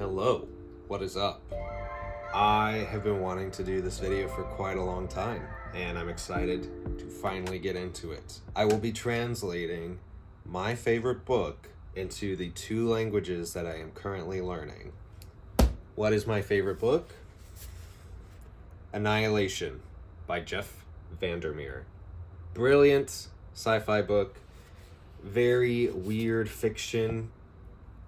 Hello, what is up? I have been wanting to do this video for quite a long time, and I'm excited to finally get into it. I will be translating my favorite book into the two languages that I am currently learning. What is my favorite book? Annihilation by Jeff VanderMeer. Brilliant sci-fi book, very weird fiction.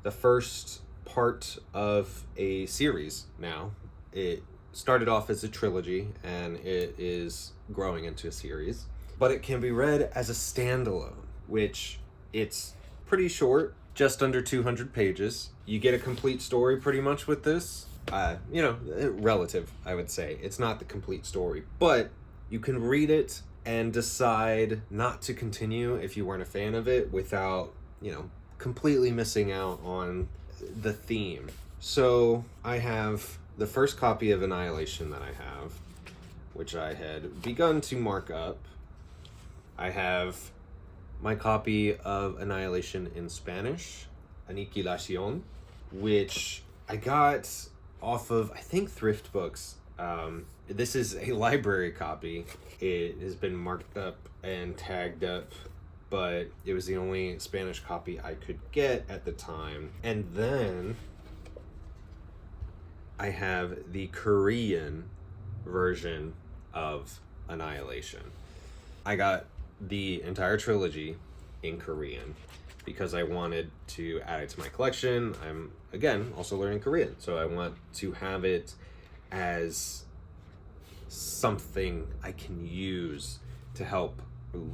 The first part of a series now. It started off as a trilogy and it is growing into a series, but it can be read as a standalone, which it's pretty short, just under 200 pages. You get a complete story pretty much with this. Relative, I would say. It's not the complete story, but you can read it and decide not to continue if you weren't a fan of it without, completely missing out on the theme. So I have the first copy of Annihilation that I have, which I had begun to mark up. I have my copy of Annihilation in Spanish, Aniquilación, which I got off of, I think, Thrift Books. This is a library copy. It has been marked up and tagged up, but it was the only Spanish copy I could get at the time. And then I have the Korean version of Annihilation. I got the entire trilogy in Korean because I wanted to add it to my collection. I'm, again, also learning Korean, so I want to have it as something I can use to help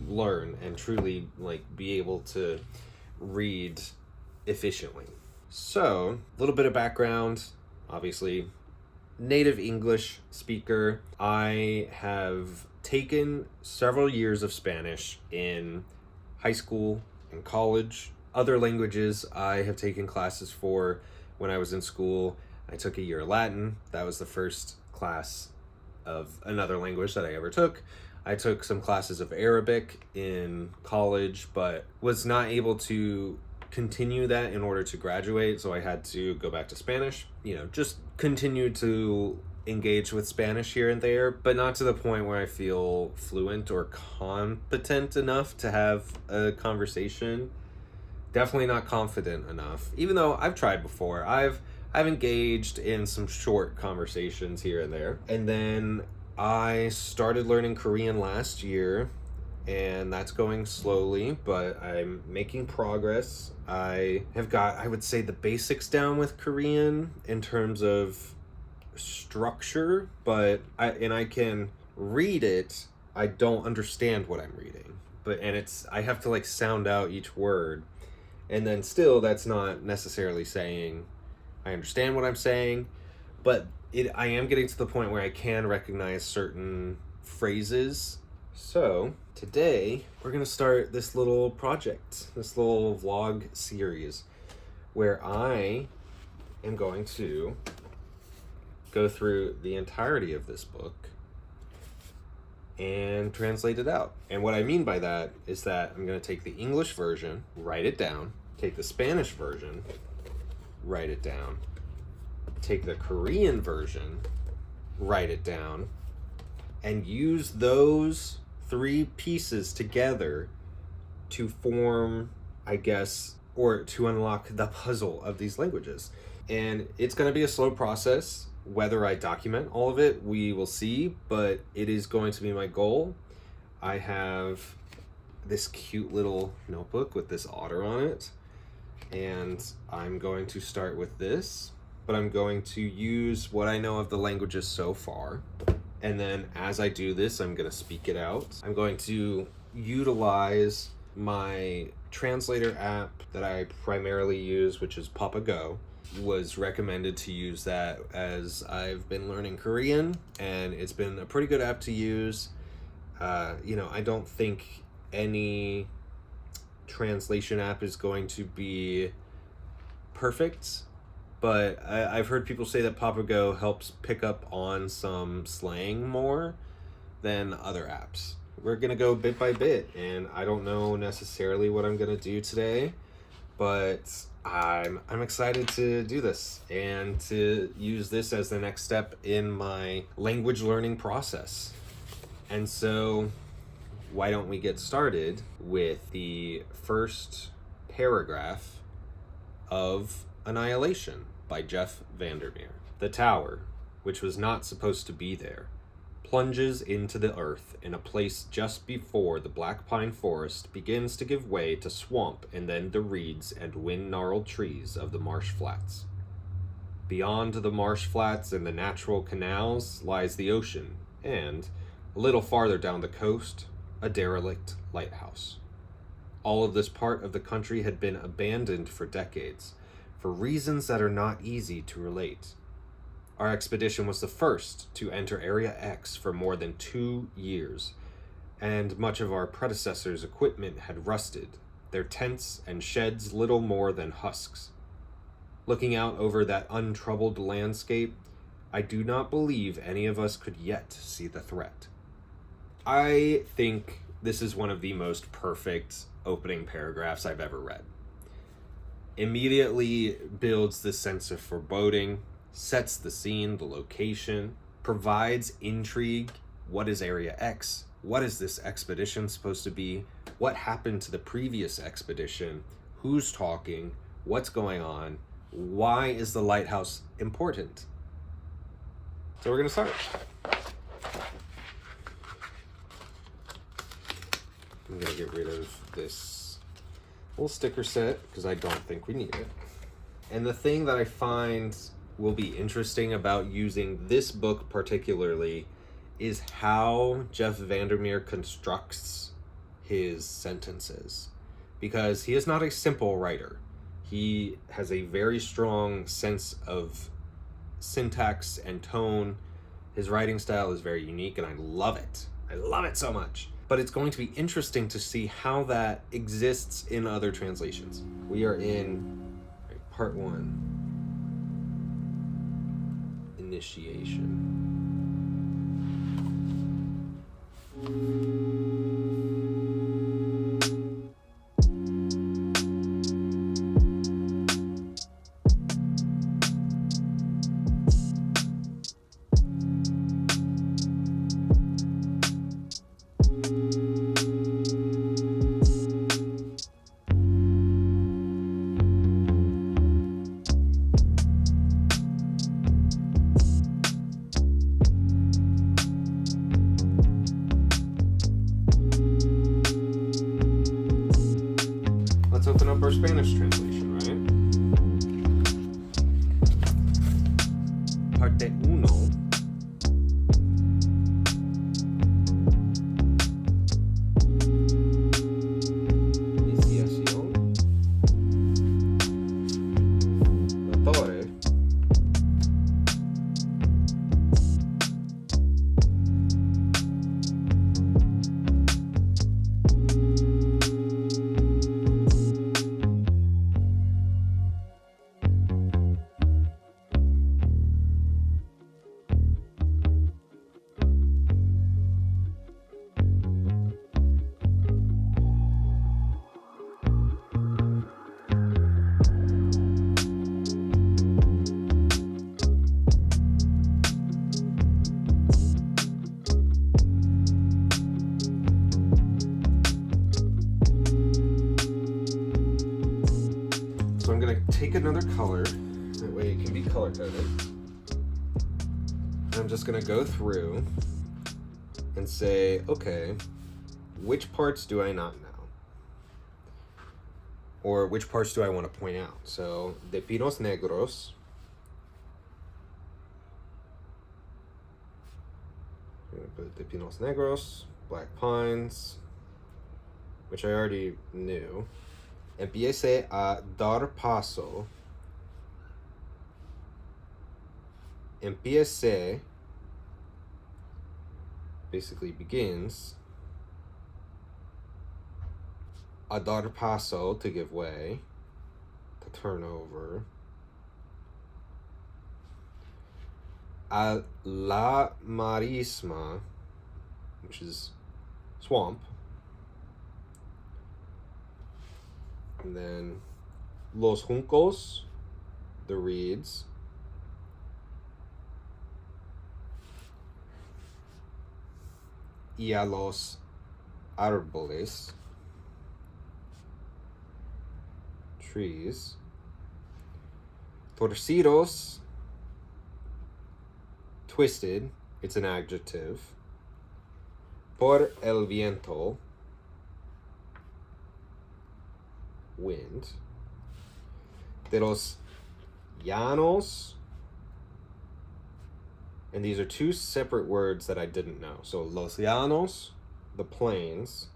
learn and truly be able to read efficiently. So, a little bit of background. Obviously, native English speaker. I have taken several years of Spanish in high school and college. Other languages I have taken classes for when I was in school. I took a year of Latin. That was the first class of another language that I ever took. I took some classes of Arabic in college, but was not able to continue that in order to graduate, so I had to go back to Spanish. Just continue to engage with Spanish here and there, but not to the point where I feel fluent or competent enough to have a conversation. Definitely not confident enough, even though I've tried before. I've engaged in some short conversations here and there. And then I started learning Korean last year, and that's going slowly, but I'm making progress. I have got, I would say, the basics down with Korean in terms of structure, but I can read it. I don't understand what I'm reading, I have to sound out each word, and then still that's not necessarily saying I understand what I'm saying, but I am getting to the point where I can recognize certain phrases. So today we're going to start this little project, this little vlog series, where I am going to go through the entirety of this book and translate it out. And what I mean by that is that I'm going to take the English version, write it down, take the Spanish version, write it down, take the Korean version, write it down, and use those three pieces together to form, I guess, or to unlock the puzzle of these languages. And it's going to be a slow process. Whether I document all of it, we will see, but it is going to be my goal. I have this cute little notebook with this otter on it, and I'm going to start with this, but I'm going to use what I know of the languages so far. And then as I do this, I'm going to speak it out. I'm going to utilize my translator app that I primarily use, which is Go. Was recommended to use that as I've been learning Korean, and it's been a pretty good app to use. I don't think any translation app is going to be perfect, but I've heard people say that Go helps pick up on some slang more than other apps. We're gonna go bit by bit, and I don't know necessarily what I'm gonna do today, but I'm excited to do this and to use this as the next step in my language learning process. And so why don't we get started with the first paragraph of Annihilation by Jeff VanderMeer. The tower, which was not supposed to be there, plunges into the earth in a place just before the black pine forest begins to give way to swamp and then the reeds and wind-gnarled trees of the marsh flats. Beyond the marsh flats and the natural canals lies the ocean, and, a little farther down the coast, a derelict lighthouse. All of this part of the country had been abandoned for decades, for reasons that are not easy to relate. Our expedition was the first to enter Area X for more than 2 years, and much of our predecessors' equipment had rusted, their tents and sheds little more than husks. Looking out over that untroubled landscape, I do not believe any of us could yet see the threat. I think this is one of the most perfect opening paragraphs I've ever read. Immediately builds this sense of foreboding, sets the scene, the location, provides intrigue. What is Area X? What is this expedition supposed to be? What happened to the previous expedition? Who's talking? What's going on? Why is the lighthouse important? So we're going to start. I'm going to get rid of this little sticker set because I don't think we need it. And the thing that I find will be interesting about using this book particularly is how Jeff VanderMeer constructs his sentences, because he is not a simple writer. He has a very strong sense of syntax and tone. His writing style is very unique and I love it. I love it so much. But it's going to be interesting to see how that exists in other translations. We are in part 1. Initiation. Let's open up our Spanish translation, right? Parte 1. Iniciación. La torre. So I'm going to take another color, that way it can be color coded. And I'm just going to go through and say, okay, which parts do I not know? Or which parts do I want to point out? So, de pinos negros. I'm going to put de pinos negros, black pines, which I already knew. Empiece a dar paso. Empiece basically begins. A dar paso, to give way, to turn over. A la marisma, which is swamp. And then Los juncos, the reeds. Y a los árboles, trees. Torcidos, twisted, it's an adjective. Por el viento, wind. De los llanos, and these are two separate words that I didn't know. So los llanos, the plains,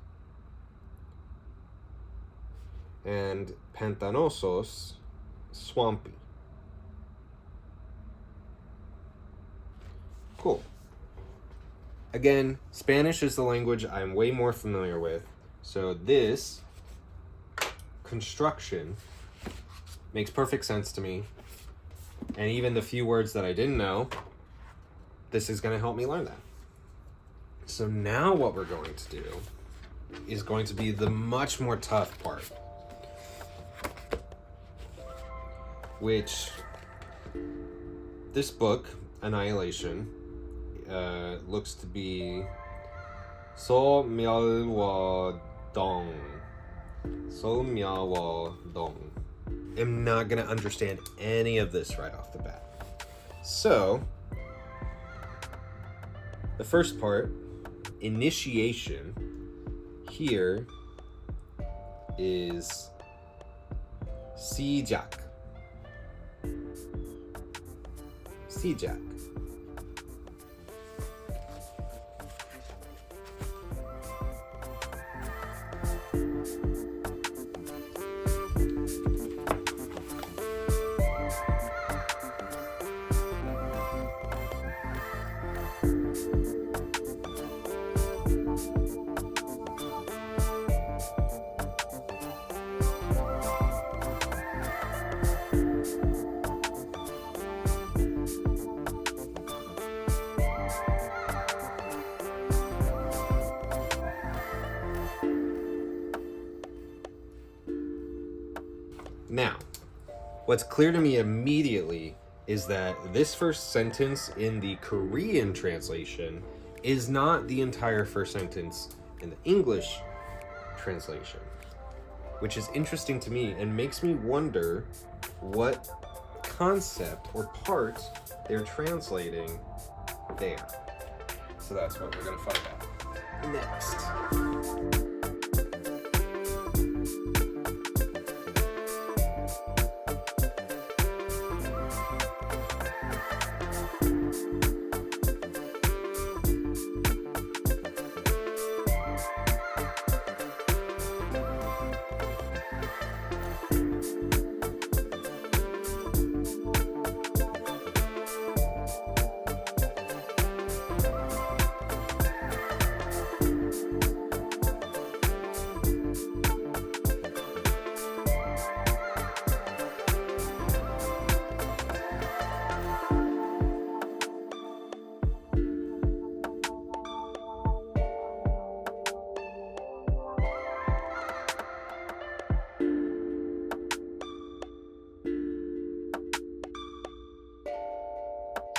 and pantanosos, swampy. Cool. Again, Spanish is the language I'm way more familiar with, so this construction makes perfect sense to me. And even the few words that I didn't know, this is going to help me learn that. So now what we're going to do is going to be the much more tough part, which this book, Annihilation, looks to be So Miawa Dong. So Miawa Dong. I'm not going to understand any of this right off the bat. So, the first part, initiation, here is 시작. 시작. Now, what's clear to me immediately is that this first sentence in the Korean translation is not the entire first sentence in the English translation, which is interesting to me and makes me wonder what concept or part they're translating there. So that's what we're going to find out next.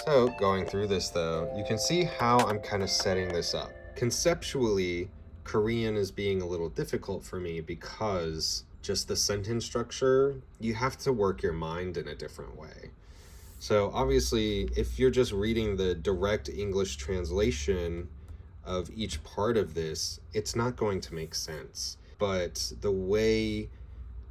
So going through this though, you can see how I'm kind of setting this up. Conceptually, Korean is being a little difficult for me because just the sentence structure, you have to work your mind in a different way. So obviously, if you're just reading the direct English translation of each part of this, it's not going to make sense. But the way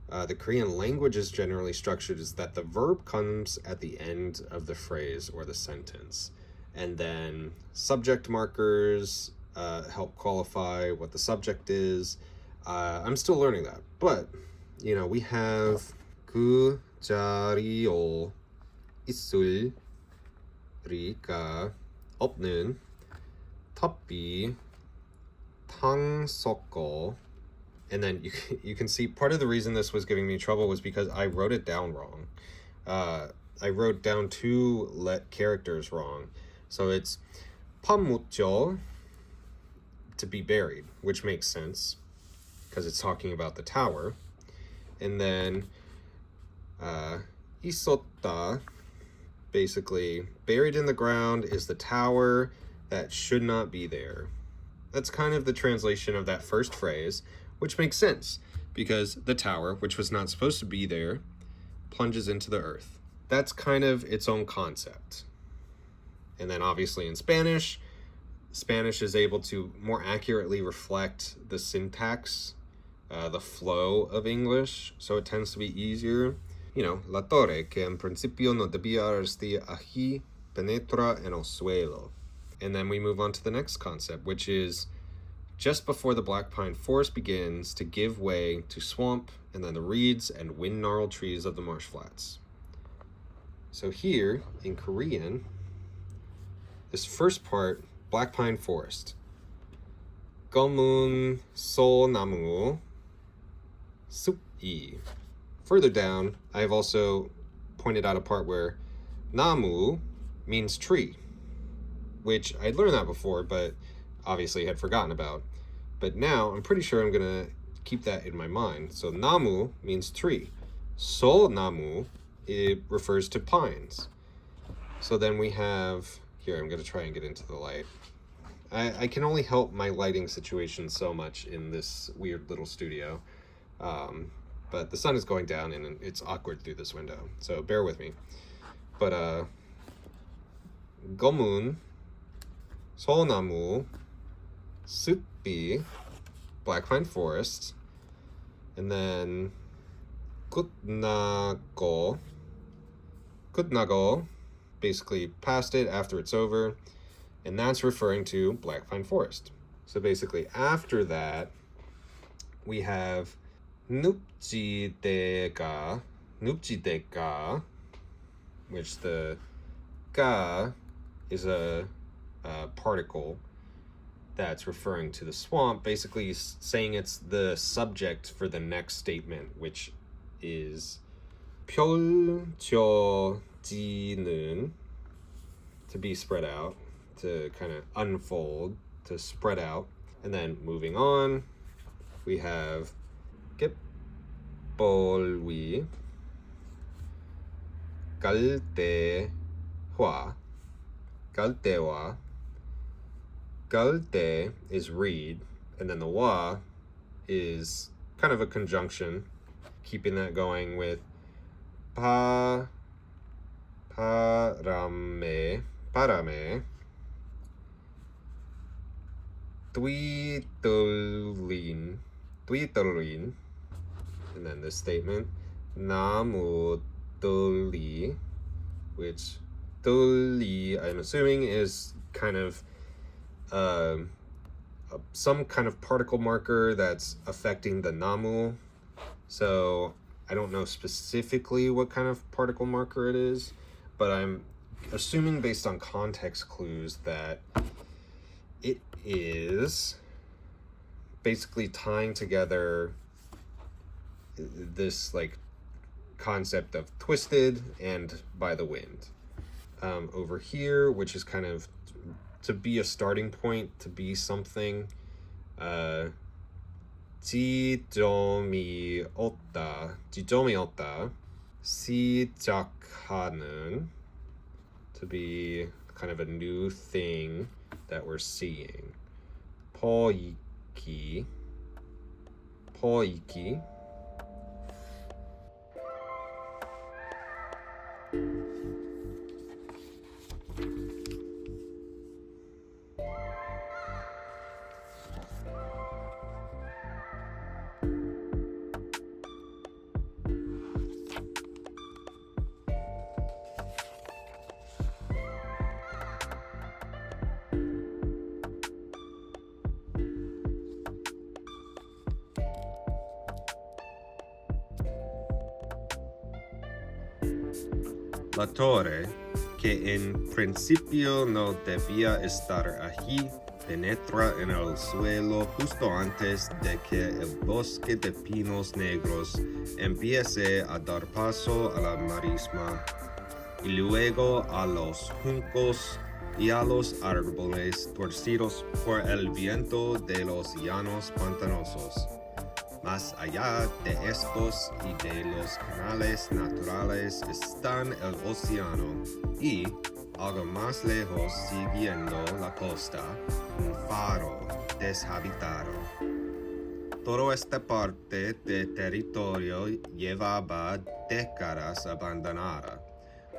the Korean language is generally structured is that the verb comes at the end of the phrase or the sentence, and then subject markers help qualify what the subject is. I'm still learning that, but you know, we have 그 자리에 있을 리가 없는 탑비 탕 섞어. And then you can see part of the reason this was giving me trouble was because I wrote it down wrong. I wrote down two characters wrong. So it's 밥 묻죠, to be buried, which makes sense because it's talking about the tower. And then Isota, basically, buried in the ground is the tower that should not be there. That's kind of the translation of that first phrase, which makes sense, because the tower, which was not supposed to be there, plunges into the earth. That's kind of its own concept. And then obviously in Spanish is able to more accurately reflect the syntax, the flow of English, so it tends to be easier. You know, la torre, que en principio no debía estar allí, penetra en el suelo. And then we move on to the next concept, which is just before the black pine forest begins to give way to swamp and then the reeds and wind-gnarled trees of the marsh flats. So here, in Korean, this first part, black pine forest. 검은 소나무 숲이. Further down, I have also pointed out a part where namu means tree, which I'd learned that before, but obviously had forgotten about. But now I'm pretty sure I'm gonna keep that in my mind. So namu means tree. So namu, it refers to pines. So then we have, here I'm gonna try and get into the light. I can only help my lighting situation so much in this weird little studio. But the sun is going down and it's awkward through this window, so bear with me. But 검은 소나무 숲이, black pine forest, and then 끝나고, basically past it, after it's over, and that's referring to black pine forest. So basically after that we have 늪지대가, which the ga is a particle that's referring to the swamp, basically saying it's the subject for the next statement, which is 펼쳐지는, to be spread out, to kind of unfold, to spread out. And then moving on, we have 갯벌 갈대와. 갈대 is reed, and then the wa is kind of a conjunction, keeping that going with 바람에, 뚜이떨린, and then this statement, 나무떨리, which 떨리, I'm assuming, is kind of some kind of particle marker that's affecting the namu. So I don't know specifically what kind of particle marker it is, but I'm assuming based on context clues that it is basically tying together this like concept of twisted and by the wind. Over here, which is kind of to be a starting point, to be something, 지점이 없다, 시작하는, to be kind of a new thing that we're seeing. 포익기. La torre, que en principio no debía estar allí, penetra en el suelo justo antes de que el bosque de pinos negros empiece a dar paso a la marisma y luego a los juncos y a los árboles torcidos por el viento de los llanos pantanosos. Más allá de estos y de los canales naturales están el océano y, algo más lejos siguiendo la costa, un faro deshabitado. Toda esta parte de territorio llevaba décadas abandonada,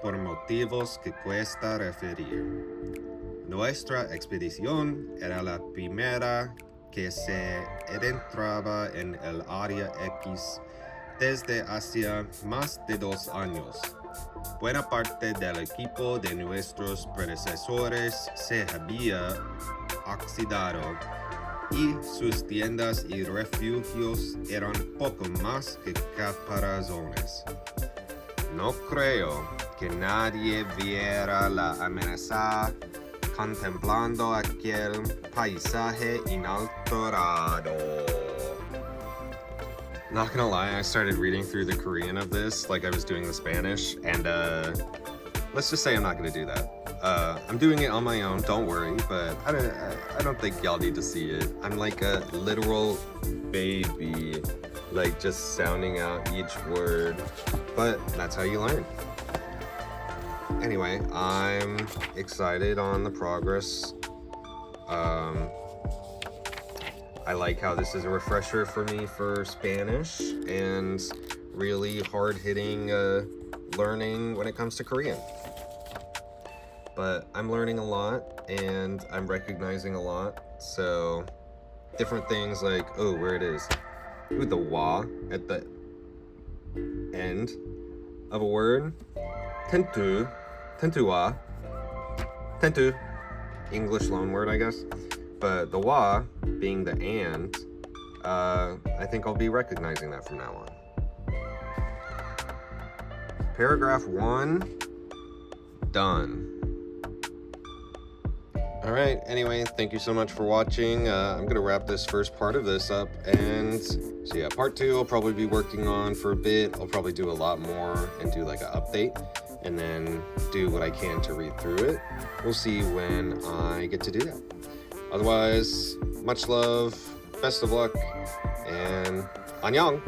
por motivos que cuesta referir. Nuestra expedición era la primera que se adentraba en el área X desde hacía más de 2 años. Buena parte del equipo de nuestros predecesores se había oxidado y sus tiendas y refugios eran poco más que caparazones. No creo que nadie viera la amenaza contemplando aquel paisaje inalterado. Not gonna lie, I started reading through the Korean of this like I was doing the Spanish, and let's just say I'm not gonna do that. I'm doing it on my own, don't worry, but I don't think y'all need to see it. I'm like a literal baby, like just sounding out each word, but that's how you learn. Anyway, I'm excited on the progress. I like how this is a refresher for me for Spanish and really hard-hitting learning when it comes to Korean. But I'm learning a lot and I'm recognizing a lot. So different things like, oh, where it is. Ooh, the wa at the end of a word. Tentu. Tentua. Tentu. English loan word, I guess. But the wa being the and, I think I'll be recognizing that from now on. Paragraph 1, done. All right, anyway, thank you so much for watching. I'm gonna wrap this first part of this up, and so yeah, part 2 I'll probably be working on for a bit. I'll probably do a lot more and do like an update, and then do what I can to read through it. We'll see when I get to do that. Otherwise, much love, best of luck, and annyeong!